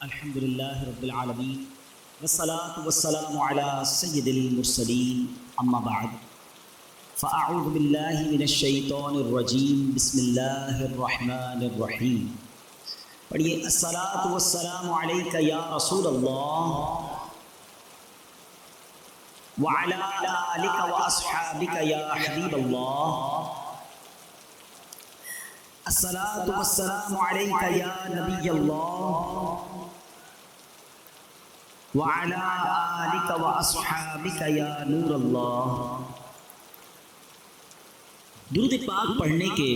الحمد لله رب العالمين والصلاة والسلام على سيد المرسلين أما بعد فأعوذ بالله من الشيطان الرجيم بسم الله الرحمن الرحيم پڑھیے الصلاة والسلام عليك يا رسول الله وعلى آلك وأصحابك يا حبيب الله الصلاة والسلام عليك يا نبي الله وعلى آلك وأصحابك يا نور الله۔ درود پاک پڑھنے کے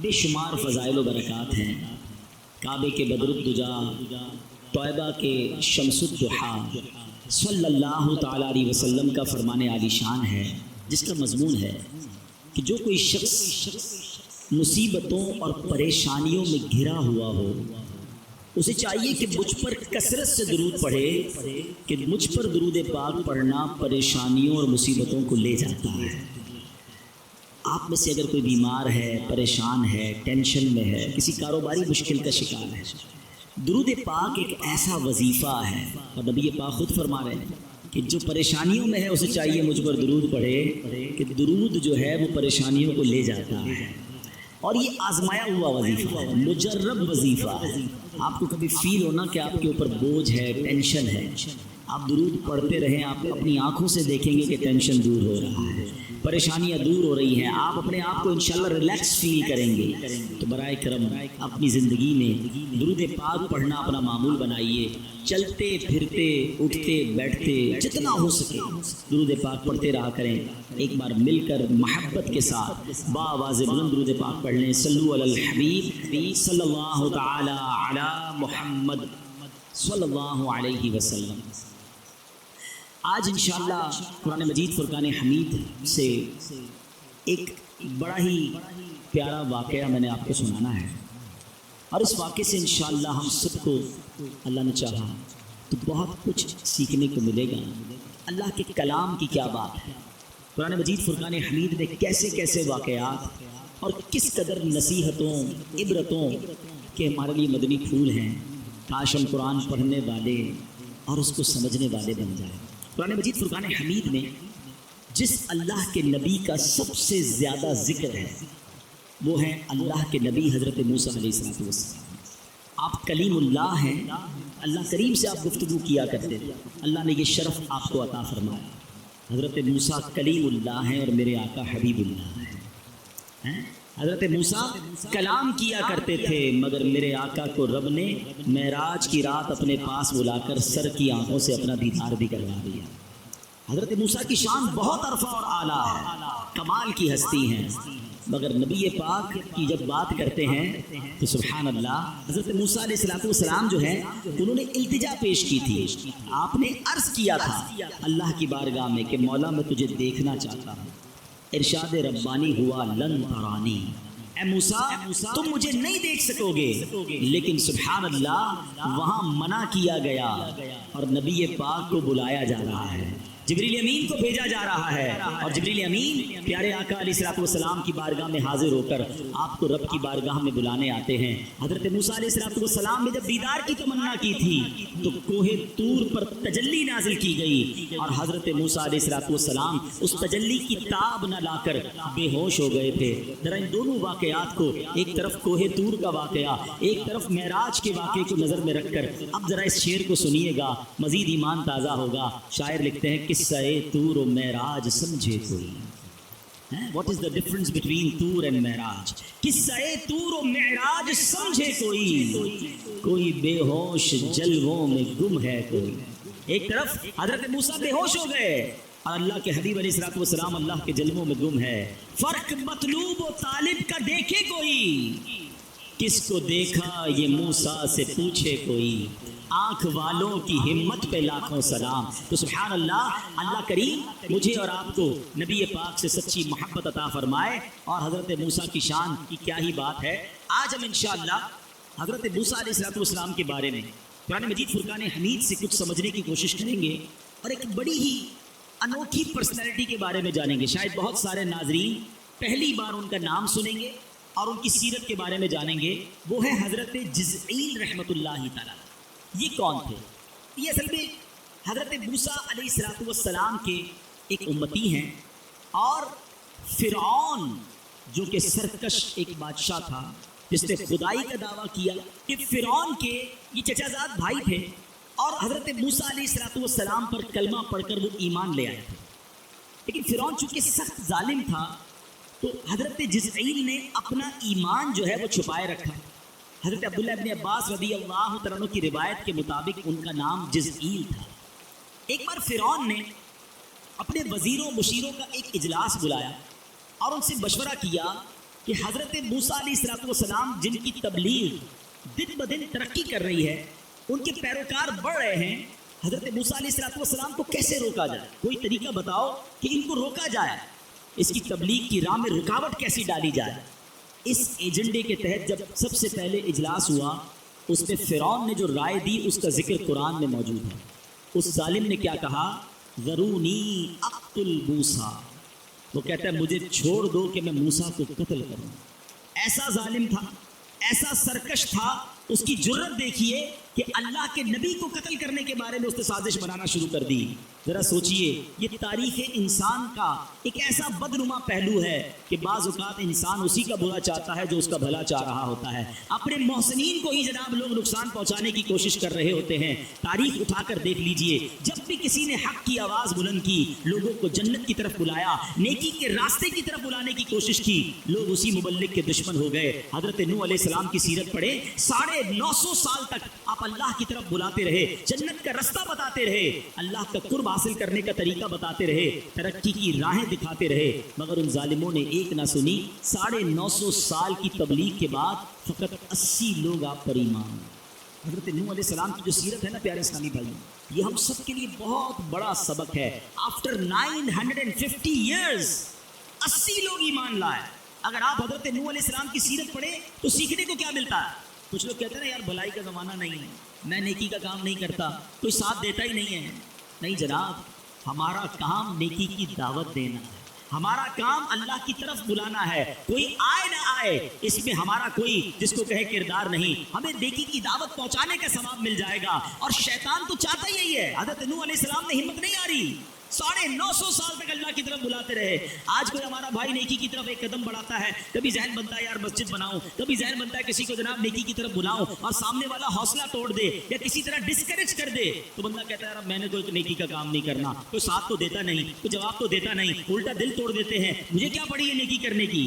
بے شمار فضائل و برکات ہیں۔ کعبے کے بدر الدجا، طیبہ کے شمس الضحیٰ صلی اللہ تعالیٰ علیہ وسلم کا فرمان عالی شان ہے، جس کا مضمون ہے کہ جو کوئی شخص مصیبتوں اور پریشانیوں میں گھرا ہوا ہو، اسے چاہیے کہ مجھ پر کثرت سے درود پڑھے، کہ مجھ پر درود پاک پڑھنا پریشانیوں اور مصیبتوں کو لے جاتا ہے۔ آپ میں سے اگر کوئی بیمار ہے، پریشان ہے، ٹینشن میں ہے، کسی کاروباری مشکل کا شکار ہے، درود پاک ایک ایسا وظیفہ ہے، اور نبی پاک خود فرما رہے ہیں کہ جو پریشانیوں میں ہے اسے چاہیے مجھ پر درود پڑھے، کہ درود جو ہے وہ پریشانیوں کو لے جاتا ہے۔ اور یہ آزمایا ہوا وظیفہ ہے، مجرب وظیفہ ہے۔ آپ کو کبھی فیل ہونا کہ آپ کے اوپر بوجھ ہے، ٹینشن ہے، آپ درود پڑھتے رہیں، آپ اپنی آنکھوں سے دیکھیں گے کہ ٹینشن دور ہو رہا ہے، پریشانیاں دور ہو رہی ہیں، آپ اپنے آپ کو انشاءاللہ ریلیکس فیل کریں گے۔ تو برائے کرم اپنی زندگی میں درود پاک پڑھنا اپنا معمول بنائیے۔ چلتے پھرتے اٹھتے بیٹھتے جتنا ہو سکے درود پاک پڑھتے رہا کریں۔ ایک بار مل کر محبت کے ساتھ بآواز بلند درود پاک پڑھ لیں۔ صلو علی الحبیب صلی اللہ تعالی علی محمد صلی اللہ علیہ وسلم۔ آج انشاءاللہ قرآن مجید فرقان حمید سے ایک بڑا ہی پیارا واقعہ میں نے آپ کو سنانا ہے، اور اس واقعے سے انشاءاللہ ہم سب کو اللہ نے چاہا تو بہت کچھ سیکھنے کو ملے گا۔ اللہ کے کلام کی کیا بات ہے، قرآن مجید فرقان حمید میں کیسے کیسے واقعات اور کس قدر نصیحتوں، عبرتوں کے ہمارے لیے مدنی پھول ہیں۔ کاش ہم قرآن پڑھنے والے اور اس کو سمجھنے والے بن جائیں۔ قرآن مجید فرقان حمید میں جس اللہ کے نبی کا سب سے زیادہ ذکر ہے وہ ہے اللہ کے نبی حضرت موسیٰ علیہ السلام۔ آپ کلیم اللہ ہیں، اللہ کریم سے آپ گفتگو کیا کرتے تھے، اللہ نے یہ شرف آپ کو عطا فرمایا۔ حضرت موسیٰ کلیم اللہ ہیں اور میرے آقا حبیب اللہ ہیں۔ حضرت موسیٰ کلام کیا کرتے تھے، مگر میرے آقا کو رب نے معراج کی رات اپنے پاس بلا کر سر کی آنکھوں سے اپنا دیدار بھی کروا دیا۔ حضرت موسیٰ کی شان بہت عرفہ اور اعلیٰ ہے، کمال کی ہستی ہیں، مگر نبی پاک کی جب بات کرتے ہیں تو سبحان اللہ، حضرت موسیٰ علیہ السلام جو ہے انہوں نے التجا پیش کی تھی۔ آپ نے عرض کیا تھا اللہ کی بارگاہ میں کہ مولا میں تجھے دیکھنا چاہتا ہوں۔ ارشاد ربانی ہوا لن ترانی، اے موسیٰ تم مجھے نہیں دیکھ سکو گے، لیکن سبحان اللہ وہاں منع کیا گیا اور نبی پاک کو بلایا جا رہا ہے، جبریل امین کو بھیجا جا رہا ہے، اور جبریل امین پیارے آقا علیہ السلام کی بارگاہ میں حاضر ہو کر آپ کو رب کی بارگاہ میں بلانے آتے ہیں۔ حضرت موسیٰ علیہ السلام نے جب دیدار کی تمنا کی تھی تو کوہ طور پر تجلی نازل کی گئی، اور حضرت موسیٰ علیہ السلام اس تجلی کی تاب نہ لا کر بے ہوش ہو گئے تھے۔ ذرا ان دونوں واقعات کو، ایک طرف کوہ طور کا واقعہ، ایک طرف معراج کے واقعے کو نظر میں رکھ کر اب ذرا اس شعر کو سنیے گا، مزید ایمان تازہ ہوگا۔ شاعر لکھتے ہیں قصہ طور و معراج سمجھے کوئی، What is the difference between طور and معراج؟ قصہ طور و معراج سمجھے کوئی بے ہوش جلووں میں گم ہے کوئی۔ ایک طرف حضرت موسیٰ بے ہوش ہو گئے اور اللہ کے حبیب علیہ السلام اللہ کے جلووں میں گم ہے۔ فرق مطلوب و طالب کا دیکھے کوئی، کس کو دیکھا یہ موسیٰ سے پوچھے کوئی، آنکھ والوں کی ہمت پہ لاکھوں سلام۔ تو سبحان اللہ، اللہ کریم مجھے اور آپ کو نبی پاک سے سچی محبت عطا فرمائے، اور حضرت موسیٰ کی شان کی کیا ہی بات ہے۔ آج ہم انشاءاللہ حضرت موسیٰ علیہ السلام کے بارے میں قرآن مجید فرقان حمید سے کچھ سمجھنے کی کوشش کریں گے، اور ایک بڑی ہی انوکھی پرسنالٹی کے بارے میں جانیں گے۔ شاید بہت سارے ناظرین پہلی بار ان کا نام سنیں گے اور ان کی سیرت کے بارے میں جانیں گے۔ وہ ہے حضرت جزعیل رحمۃ اللہ تعالیٰ۔ یہ کون تھے؟ یہ اصل میں حضرت موسیٰ علیہ السلام کے ایک امتی ہیں، اور فرعون جو کہ سرکش ایک بادشاہ تھا جس نے خدائی کا دعویٰ کیا، کہ فرعون کے یہ چچا زاد بھائی تھے، اور حضرت موسیٰ علیہ السلام پر کلمہ پڑھ کر وہ ایمان لے آئے تھے۔ لیکن فرعون چونکہ سخت ظالم تھا تو حضرت جزعیل نے اپنا ایمان جو ہے وہ چھپائے رکھا۔ حضرت عبداللہ ابن عباس رضی اللہ تعالیٰ عنہ کی روایت کے مطابق ان کا نام جزعیل تھا۔ ایک بار فرعون نے اپنے وزیروں مشیروں کا ایک اجلاس بلایا اور ان سے مشورہ کیا کہ حضرت موسیٰ علیہ السلام جن کی تبلیغ دن بدن ترقی کر رہی ہے، ان کے پیروکار بڑھ رہے ہیں، حضرت موسیٰ علیہ السلام کو کیسے روکا جائے؟ کوئی طریقہ بتاؤ کہ ان کو روکا جائے، اس کی تبلیغ کی راہ میں رکاوٹ کیسی ڈالی جائے۔ اس ایجنڈے کے تحت جب سب سے پہلے اجلاس ہوا، اس میں فرعون نے جو رائے دی اس کا ذکر قرآن میں موجود ہے۔ اس ظالم نے کیا کہا؟ ذرونی اقتل موسیٰ، وہ کہتا ہے مجھے چھوڑ دو کہ میں موسیٰ کو قتل کروں۔ ایسا ظالم تھا، ایسا سرکش تھا، اس کی جرت دیکھیے کہ اللہ کے نبی کو قتل کرنے کے بارے میں اس نے سازش بنانا شروع کر دی۔ ذرا سوچئے، یہ تاریخ انسان کا ایک ایسا بدنما پہلو ہے کہ بعض اوقات انسان اسی کا برا چاہتا ہے جو اس کا بھلا چاہ رہا ہوتا ہے۔ اپنے محسنین کو ہی جناب لوگ نقصان پہنچانے کی کوشش کر رہے ہوتے ہیں۔ تاریخ اٹھا کر دیکھ لیجئے، جب بھی کسی نے حق کی آواز بلند کی، لوگوں کو جنت کی طرف بلایا، نیکی کے راستے کی طرف بلانے کی کوشش کی، لوگ اسی مبلغ کے دشمن ہو گئے۔ حضرت نوح علیہ السلام کی سیرت پڑھیں، 950 سال تک آپ اللہ کی طرف بلاتے رہے، جنت کا رستہ بتاتے رہے، اللہ کا قرب حاصل کرنے کا طریقہ بتاتے رہے، ترقی کی راہیں دکھاتے رہے، مگر ان ظالموں نے ایک نہ سنی۔ 950 سال کی تبلیغ کے بعد فقط 80 لوگ آپ پر ایمان۔ حضرت نوح علیہ السلام کی جو سیرت ہے نا پیارے اسلامی بھائی، یہ ہم سب کے لیے بہت بڑا سبق ہے۔ آفٹر 950 ایئرز 80 لوگ ایمان لائے۔ اگر آپ حضرت نوح علیہ السلام کی سیرت پڑھیں تو سیکھنے کو کیا ملتا ہے؟ کچھ لوگ کہتے ہیں نا یار بھلائی کا زمانہ نہیں ہے، میں نیکی کا کام نہیں کرتا، کوئی ساتھ دیتا ہی نہیں ہے۔ نہیں جناب، ہمارا کام نیکی کی دعوت دینا ہے، ہمارا کام اللہ کی طرف بلانا ہے۔ کوئی آئے نہ آئے اس میں ہمارا کوئی جس کو کہے کردار نہیں، ہمیں نیکی کی دعوت پہنچانے کا ثواب مل جائے گا۔ اور شیطان تو چاہتا یہی ہے۔ حضرت نوح علیہ السلام نے ہمت نہیں ہاری، 950 سال تک اللہ کی طرف بلاتے رہے۔ آج کوئی ہمارا بھائی نیکی کی طرف ایک قدم بڑھاتا ہے، کبھی ذہن بنتا ہے یار مسجد بناؤں، کبھی ذہن بنتا ہے کسی کو جناب نیکی کی طرف بلاؤں، اور سامنے والا حوصلہ توڑ دے یا کسی طرح ڈسکریج کر دے تو بندہ کہتا ہے یار میں نے کوئی نیکی کا کام نہیں کرنا، کوئی ساتھ تو دیتا نہیں، کوئی جواب تو دیتا نہیں، الٹا دل توڑ دیتے ہیں، مجھے کیا پڑی ہے نیکی کرنے کی۔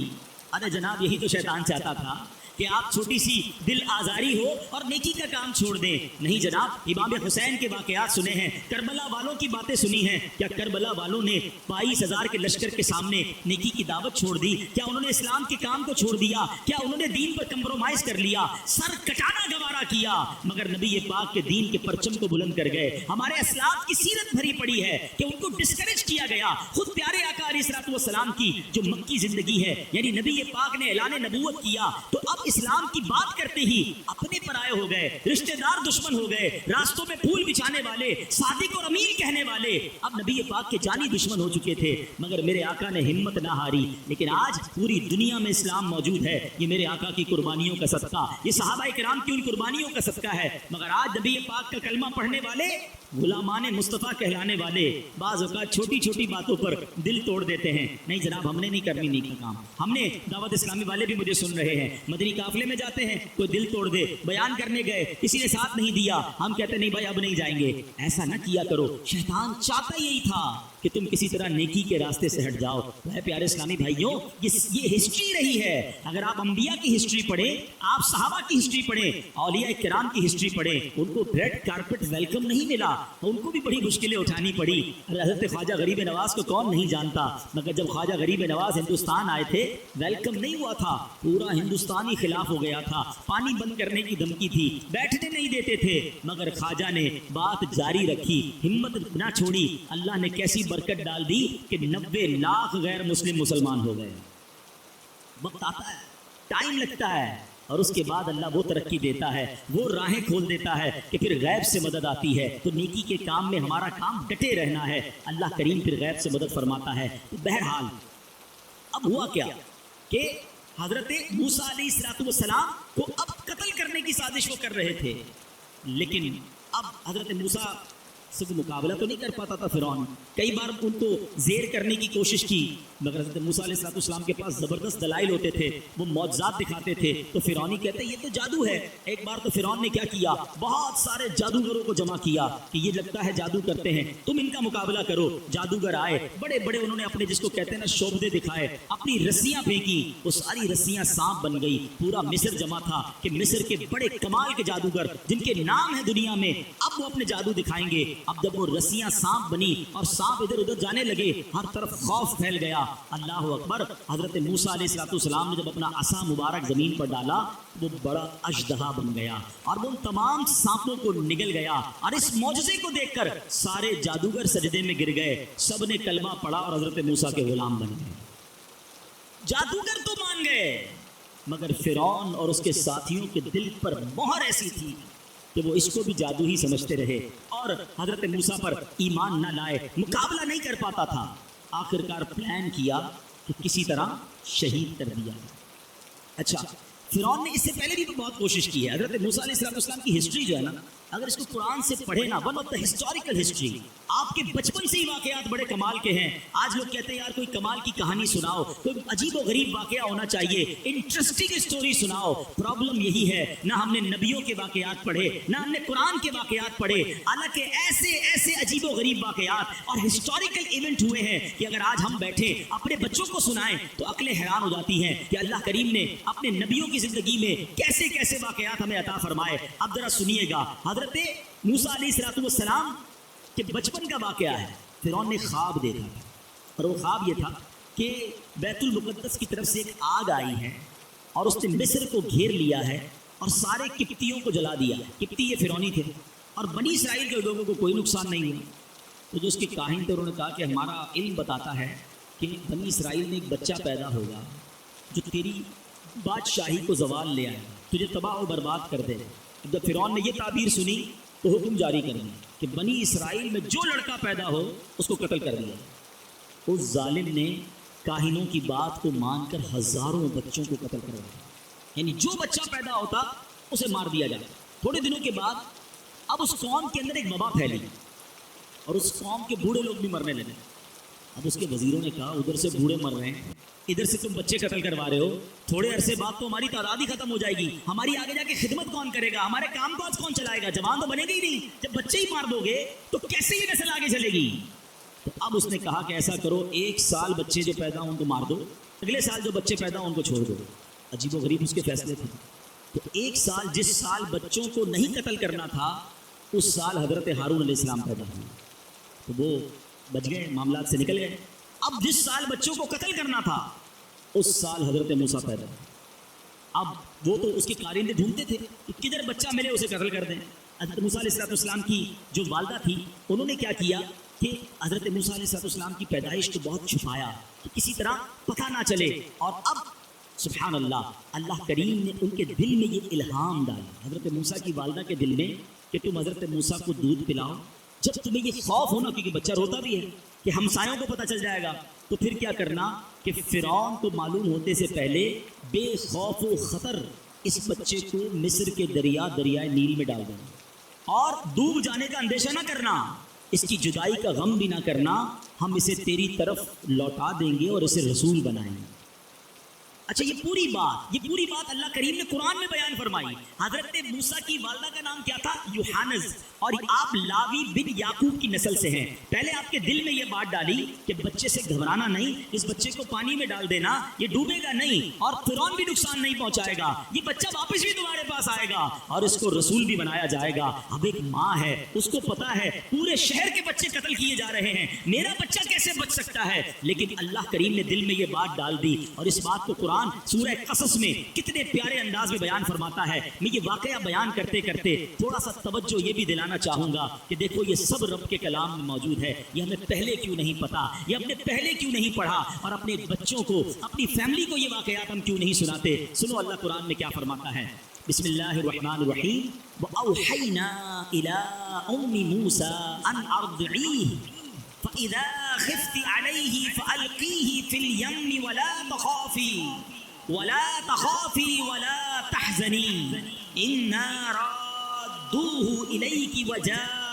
ارے جناب یہی تو شیطان چاہتا تھا کہ آپ چھوٹی سی دل آزاری ہو اور نیکی کا کام چھوڑ دیں۔ نہیں جناب، امام حسین کے واقعات سنے ہیں، کربلا والوں کی باتیں سنی ہیں۔ کیا کربلا والوں نے 22,000 کے لشکر کے سامنے نیکی کی دعوت چھوڑ دی؟ کیا انہوں نے اسلام کے کام کو چھوڑ دیا؟ کیا انہوں نے دین پر کمپرومائز کر لیا؟ سر کٹانا گوارا کیا، مگر نبی پاک کے دین کے پرچم کو بلند کر گئے۔ ہمارے اسلاف کی سیرت بھری پڑی ہے کہ ان کو ڈسکریج کیا گیا۔ خود پیارے آقا علیہ السلام کی جو مکی زندگی ہے، یعنی نبی پاک نے اعلان نبوت کیا تو اب اسلام کی بات کرتے ہی اپنے پرائے ہو گئے، رشتہ دار دشمن ہو گئے، راستوں میں پھول بچھانے والے، صادق اور امین کہنے والے اب نبی پاک کے جانی دشمن ہو چکے تھے۔ مگر میرے آقا نے ہمت نہ ہاری، لیکن آج پوری دنیا میں اسلام موجود ہے۔ یہ میرے آقا کی قربانیوں کا صدقہ، یہ صحابہ کرام کی ان قربانیوں کا صدقہ ہے۔ مگر آج نبی پاک کا کلمہ پڑھنے والے، غلامان مصطفیٰ کہلانے والے بعض اوقات چھوٹی چھوٹی باتوں پر دل توڑ دیتے ہیں۔ نہیں جناب، ہم نے نہیں کرنی نیکی کام، ہم نے دعوت اسلامی والے بھی مجھے سن رہے ہیں، مدنی قافلے میں جاتے ہیں، کوئی دل توڑ دے، بیان کرنے گئے کسی نے ساتھ نہیں دیا، ہم کہتے نہیں بھائی اب نہیں جائیں گے۔ ایسا نہ کیا کرو، شیطان چاہتا یہی تھا کہ تم کسی طرح نیکی کے راستے سے ہٹ جاؤ۔ ہے پیارے اسلامی بھائیوں، یہ ہسٹری رہی ہے۔ اگر آپ انبیاء کی ہسٹری پڑھیں، آپ صحابہ کی ہسٹری پڑھیں، اولیاء کرام کی ہسٹری پڑھیں، ان کو ریڈ کارپٹ ویلکم نہیں ملا، ان کو بھی بڑی مشکلیں اٹھانی پڑی۔ حضرت خواجہ غریب نواز کو کون نہیں جانتا، مگر جب خواجہ غریب نواز ہندوستان آئے تھے ویلکم نہیں ہوا تھا، پورا ہندوستانی خلاف ہو گیا تھا، پانی بند کرنے کی دھمکی تھی، بیٹھنے نہیں دیتے تھے، مگر خواجہ نے بات جاری رکھی، ہمت نہ چھوڑی۔ اللہ نے کیسی برکت ڈال دی کہ 90 لاکھ غیر مسلم مسلمان ہو گئے۔ وقت آتا ہے، ٹائم لگتا ہے، اور اس کے بعد اللہ وہ ترقی دیتا ہے، وہ راہیں کھول دیتا ہے کہ پھر غیب سے مدد آتی ہے۔ تو نیکی کے کام میں ہمارا کام ڈٹے رہنا ہے، اللہ کریم پھر غیب سے مدد فرماتا ہے۔ تو بہرحال اب ہوا کیا کہ حضرت موسیٰ علیہ السلام کو اب قتل کرنے کی سازش وہ کر رہے تھے، لیکن اب حضرت موسیٰ سے وہ مقابلہ تو نہیں کر پاتا تھا فرعون، کئی بار ان کو زیر کرنے کی کوشش کی، مگر حضرت موسیٰ علیہ السلام کے پاس زبردست دلائل ہوتے تھے، وہ معجزات دکھاتے تھے، تو فرعونی کہتے ہیں یہ تو جادو ہے۔ ایک بار تو فرعون نے کیا کیا، بہت سارے جادوگروں کو جمع کیا کہ یہ لگتا ہے جادو کرتے ہیں، تم ان کا مقابلہ کرو۔ جادوگر آئے، بڑے بڑے انہوں نے اپنے جس کو کہتے ہیں نا شعبدے دکھائے، اپنی رسیاں پھینکی، وہ ساری رسیاں سانپ بن گئی، پورا مصر جمع تھا کہ مصر کے بڑے کمال کے جادوگر جن کے نام ہے دنیا میں، اب وہ اپنے جادو دکھائیں گے۔ اب جب وہ رسیاں سانپ بنی اور سانپ ادھر ادھر جانے لگے، ہر طرف خوف پھیل گیا۔ اللہ اکبر، حضرت موسیٰ علیہ السلام نے جب اپنا عصا مبارک زمین پر ڈالا، وہ بڑا اژدہا بن گیا اور وہ تمام سانپوں کو نگل گیا، اور اس معجزے کو دیکھ کر سارے جادوگر سجدے میں گر گئے، سب نے کلمہ پڑھا اور حضرت موسیٰ کے غلام بن گئے۔ جادوگر تو مان گئے، مگر فرعون اور اس کے ساتھیوں کے دل پر مہر ایسی تھی کہ وہ اس کو بھی جادو ہی سمجھتے رہے اور حضرت موسیٰ پر ایمان نہ لائے، مقابلہ نہیں کر پاتا تھا۔ آخرکار پلان کیا کہ کسی طرح شہید کر دیا۔ اچھا، فرعون نے اس سے پہلے بھی بہت کوشش کی ہے۔ حضرت موسیٰ علیہ السلام کی ہسٹری جو ہے نا، اگر اس کو قرآن سے پڑھے نا، one of the historical history, آپ کے بچپن سے ہی واقعات بڑے کمال کے ہیں۔ آج لوگ کہتے ہیں یار کوئی کمال کی کہانی سناؤ، کوئی عجیب و غریب واقعہ ہونا چاہیے، انٹرسٹنگ اسٹوری سناؤ۔ پرابلم یہی ہے، نہ ہم نے نبیوں کے واقعات پڑھے، نہ ہم نے قرآن کے واقعات پڑھے، حالانکہ ایسے ایسے عجیب و غریب واقعات اور ہسٹوریکل ایونٹ ہوئے ہیں کہ اگر آج ہم بیٹھے اپنے بچوں کو سنائیں تو عقلیں حیران ہو جاتی ہیں کہ اللہ کریم نے اپنے نبیوں کی زندگی میں کیسے کیسے واقعات ہمیں عطا فرمائے۔ اب ذرا سنیے گا، حضرت موسیٰ علیہ السلام کے بچپن کا واقعہ ہے۔ فرعون نے خواب دیکھا اور وہ خواب یہ تھا کہ بیت المقدس کی طرف سے ایک آگ آئی ہے اور اس نے مصر کو گھیر لیا ہے اور سارے قبطیوں کو جلا دیا۔ قبطی یہ فرعونی تھے اور بنی اسرائیل کے لوگوں کو کوئی نقصان نہیں ہوا۔ تو جو اس کے کاہن تھے انہوں نے کہا کہ ہمارا علم بتاتا ہے کہ بنی اسرائیل میں ایک بچہ پیدا ہوگا جو تیری بادشاہی کو زوال لے آئے، تجھے تباہ و برباد کر دے۔ جب فرعون نے یہ تعبیر سنی تو حکم جاری کر دیا کہ بنی اسرائیل میں جو لڑکا پیدا ہو اس کو قتل کر دیا۔ اس ظالم نے کاہنوں کی بات کو مان کر ہزاروں بچوں کو قتل کروایا، یعنی جو بچہ پیدا ہوتا اسے مار دیا جاتا۔ تھوڑے دنوں کے بعد اب اس قوم کے اندر ایک وبا پھیلی اور اس قوم کے بوڑھے لوگ بھی مرنے لگے۔ اب اس کے وزیروں نے کہا ادھر سے بوڑھے مر رہے ہیں، ادھر سے تم بچے قتل کروا رہے ہو، تھوڑے عرصے بعد تو ہماری تعداد ہی ختم ہو جائے گی، ہماری آگے جا کے خدمت کون کرے گا، ہمارے کام کاج کون چلائے گا، جوان تو بنے گا ہی نہیں۔ جب بچے ہی مار دو گے تو کیسے یہ نسل آگے چلے گی؟ تو اب اس نے کہا کہ ایسا کرو، 1 سال بچے جو پیدا ہوں ان کو مار دو، اگلے سال جو بچے پیدا ہوں ان کو چھوڑ دو۔ عجیب و غریب اس کے فیصلے تھے۔ تو 1 سال جس سال بچوں کو نہیں قتل کرنا تھا اس سال حضرت ہارون علیہ السلام پیدا ہوئے، تو وہ بچ گئے، معاملات سے نکل گئے۔ اب جس سال بچوں کو قتل کرنا تھا اس سال حضرت موسیٰ پیدا ہوئے۔ اب وہ تو اس کے کارندے ڈھونڈتے تھے کہ کدھر بچہ ملے اسے قتل کر دیں۔ حضرت موسیٰ علیہ السلام کی جو والدہ تھی انہوں نے کیا کیا کہ حضرت موسیٰ علیہ السلام کی پیدائش کو بہت چھپایا کہ کسی طرح پتہ نہ چلے، اور اب سبحان اللہ، اللہ کریم نے ان کے دل میں یہ الہام ڈالا، حضرت موسیٰ کی والدہ کے دل میں، کہ تم حضرت موسیٰ کو دودھ پلاؤ۔ جب تمہیں یہ خوف ہونا، کیونکہ بچہ روتا بھی ہے کہ ہمسایوں کو پتہ چل جائے گا، تو پھر کیا کرنا کہ فرعون کو معلوم ہونے سے پہلے بے خوف و خطر اس بچے کو مصر کے دریائے نیل میں ڈال دینا، اور ڈوب جانے کا اندیشہ نہ کرنا، اس کی جدائی کا غم بھی نہ کرنا، ہم اسے تیری طرف لوٹا دیں گے اور اسے رسول بنائیں گے۔ اچھا، یہ پوری بات اللہ کریم نے قرآن میں بیان فرمائی۔ حضرت موسیٰ کی والدہ کا نام کیا تھا؟ یوحانز، اور آپ لاوی بن یعقوب کی نسل سے ہیں۔ پہلے آپ کے دل میں یہ بات ڈالی کہ بچے سے گھبرانا نہیں، اس بچے کو پانی میں ڈال دینا، یہ ڈوبے گا نہیں اور فرعون بھی نقصان نہیں پہنچائے گا، یہ بچہ واپس بھی تمہارے پاس آئے گا اور اس کو رسول بھی بنایا جائے گا۔ اب ایک ماں ہے، اس کو پتا ہے پورے شہر کے بچے قتل کیے جا رہے ہیں، میرا بچہ کیسے بچ سکتا ہے؟ لیکن اللہ کریم نے دل میں یہ بات ڈال دی، اور اس بات کو قرآن سورہ قصص میں کتنے پیارے انداز میں بیان فرماتا ہے۔ میں یہ واقعہ بیان کرتے کرتے تھوڑا سا توجہ یہ بھی دلانا چاہوں گا کہ دیکھو یہ سب رب کے کلام میں موجود ہے، یہ ہمیں پہلے کیوں نہیں پتا، یہ ہم نے پہلے کیوں نہیں پڑھا، اور اپنے بچوں کو، اپنی فیملی کو یہ واقعات ہم کیوں نہیں سناتے؟ سنو اللہ قرآن میں کیا فرماتا ہے۔ بسم اللہ الرحمن الرحیم۔ وَأَوْحَيْنَا إِلَىٰ أُمِّ مُوسَىٰ أَنْ أَرْضِعِيهِ فَإِذَا خِفْتِ عَلَيْهِ فَأَلْقِيهِ فِي الْيَمِّ وَلَا تَخَافِي وَلَا تَحْزَنِي إِنَّا ردوه الیک وجاء